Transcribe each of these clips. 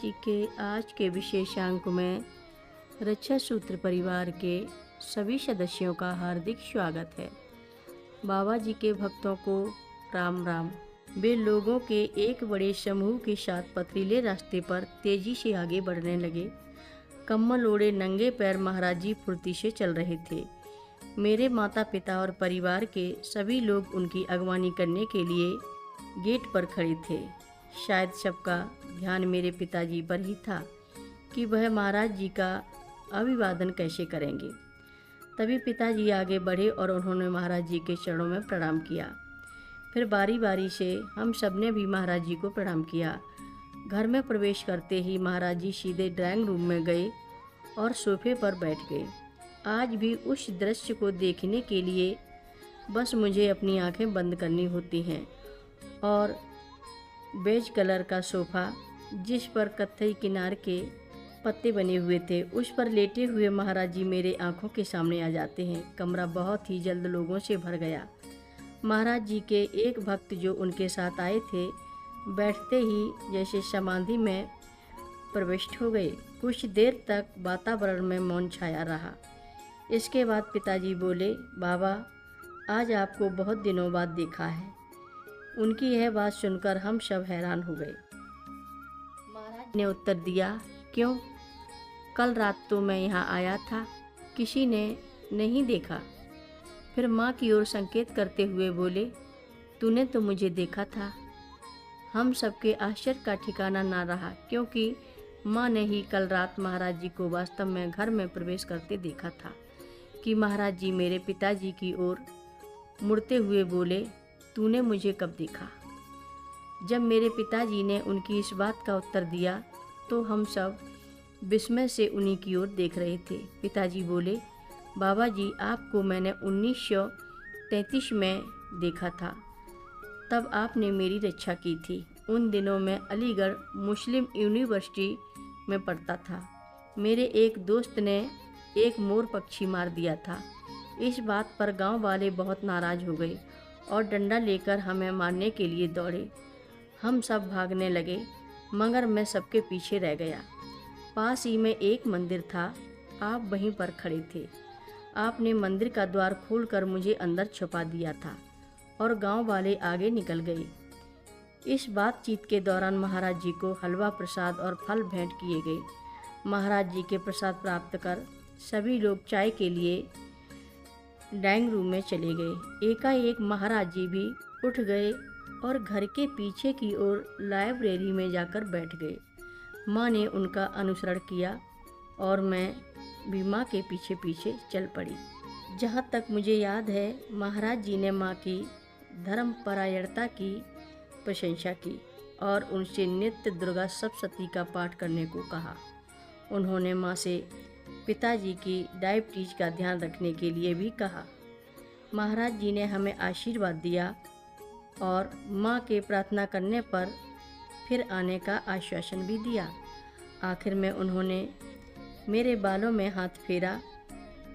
जी के आज के विशेषांक में रक्षा सूत्र परिवार के सभी सदस्यों का हार्दिक स्वागत है। बाबा जी के भक्तों को राम राम। वे लोगों के एक बड़े समूह के साथ पथरीले रास्ते पर तेजी से आगे बढ़ने लगे। कम्बल ओढ़े नंगे पैर महाराज जी फुर्ती से चल रहे थे। मेरे माता पिता और परिवार के सभी लोग उनकी अगवानी करने के लिए गेट पर खड़े थे। शायद सबका ध्यान मेरे पिताजी पर ही था कि वह महाराज जी का अभिवादन कैसे करेंगे। तभी पिताजी आगे बढ़े और उन्होंने महाराज जी के चरणों में प्रणाम किया। फिर बारी बारी से हम सब ने भी महाराज जी को प्रणाम किया। घर में प्रवेश करते ही महाराज जी सीधे ड्राइंग रूम में गए और सोफे पर बैठ गए। आज भी उस दृश्य को देखने के लिए बस मुझे अपनी आंखें बंद करनी होती हैं और बेज कलर का सोफ़ा जिस पर कत्थई किनार के पत्ते बने हुए थे, उस पर लेटे हुए महाराज जी मेरे आंखों के सामने आ जाते हैं। कमरा बहुत ही जल्द लोगों से भर गया। महाराज जी के एक भक्त जो उनके साथ आए थे, बैठते ही जैसे समाधि में प्रविष्ट हो गए। कुछ देर तक वातावरण में मौन छाया रहा। इसके बाद पिताजी बोले, बाबा आज आपको बहुत दिनों बाद देखा है। उनकी यह बात सुनकर हम सब हैरान हो गए। महाराज ने उत्तर दिया, क्यों? कल रात तो मैं यहाँ आया था, किसी ने नहीं देखा। फिर माँ की ओर संकेत करते हुए बोले, तूने तो मुझे देखा था। हम सबके आश्चर्य का ठिकाना ना रहा, क्योंकि माँ ने ही कल रात महाराज जी को वास्तव में घर में प्रवेश करते देखा था कि महाराज जी मेरे पिताजी की ओर मुड़ते हुए बोले, तूने मुझे कब देखा? जब मेरे पिताजी ने उनकी इस बात का उत्तर दिया तो हम सब विस्मय से उन्हीं की ओर देख रहे थे। पिताजी बोले, बाबा जी आपको मैंने 1933 में देखा था, तब आपने मेरी रक्षा की थी। उन दिनों मैं अलीगढ़ मुस्लिम यूनिवर्सिटी में पढ़ता था। मेरे एक दोस्त ने एक मोर पक्षी मार दिया था। इस बात पर गांव वाले बहुत नाराज़ हो गए और डंडा लेकर हमें मारने के लिए दौड़े। हम सब भागने लगे, मगर मैं सबके पीछे रह गया। पास ही में एक मंदिर था, आप वहीं पर खड़े थे। आपने मंदिर का द्वार खोलकर मुझे अंदर छुपा दिया था और गांव वाले आगे निकल गए। इस बातचीत के दौरान महाराज जी को हलवा प्रसाद और फल भेंट किए गए। महाराज जी के प्रसाद प्राप्त कर सभी लोग चाय के लिए ड्राइंग रूम में चले गए। एकाएक महाराज जी भी उठ गए और घर के पीछे की ओर लाइब्रेरी में जाकर बैठ गए। माँ ने उनका अनुसरण किया और मैं भी माँ के पीछे पीछे चल पड़ी। जहाँ तक मुझे याद है, महाराज जी ने माँ की धर्मपरायणता की प्रशंसा की और उनसे नित्य दुर्गा सप्तशती का पाठ करने को कहा। उन्होंने माँ से पिताजी की डायबिटीज का ध्यान रखने के लिए भी कहा। महाराज जी ने हमें आशीर्वाद दिया और माँ के प्रार्थना करने पर फिर आने का आश्वासन भी दिया। आखिर में उन्होंने मेरे बालों में हाथ फेरा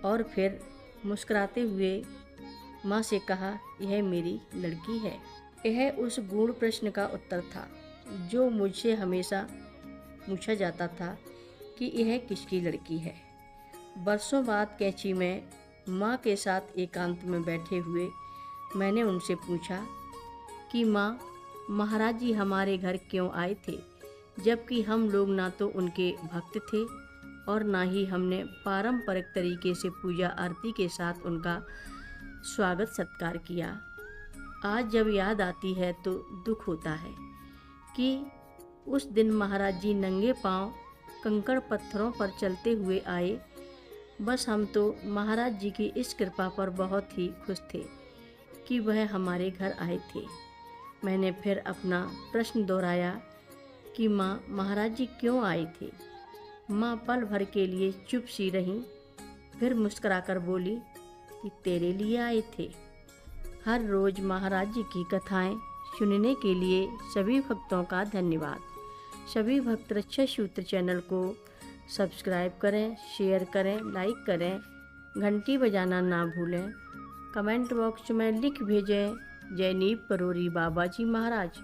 और फिर मुस्कुराते हुए माँ से कहा, यह मेरी लड़की है। यह उस गूढ़ प्रश्न का उत्तर था जो मुझसे हमेशा पूछा जाता था कि यह किसकी लड़की है। बरसों बाद कैंची में माँ के साथ एकांत में बैठे हुए मैंने उनसे पूछा कि माँ, महाराज जी हमारे घर क्यों आए थे, जबकि हम लोग ना तो उनके भक्त थे और ना ही हमने पारंपरिक तरीके से पूजा आरती के साथ उनका स्वागत सत्कार किया। आज जब याद आती है तो दुख होता है कि उस दिन महाराज जी नंगे पांव कंकड़ पत्थरों पर चलते हुए आए। बस हम तो महाराज जी की इस कृपा पर बहुत ही खुश थे कि वह हमारे घर आए थे। मैंने फिर अपना प्रश्न दोहराया कि माँ, महाराज जी क्यों आए थे? माँ पल भर के लिए चुप सी रहीं, फिर मुस्कुराकर बोली कि तेरे लिए आए थे। हर रोज़ महाराज जी की कथाएं सुनने के लिए सभी भक्तों का धन्यवाद। सभी भक्त रक्षा सूत्र चैनल को सब्सक्राइब करें, शेयर करें, लाइक करें, घंटी बजाना ना भूलें। कमेंट बॉक्स में लिख भेजें, जय नीव परोरी बाबा जी महाराज।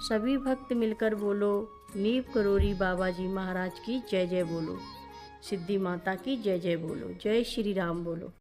सभी भक्त मिलकर बोलो नीव करोरी बाबा जी महाराज की जय जय बोलो। सिद्धि माता की जय जय बोलो। जय श्री राम बोलो।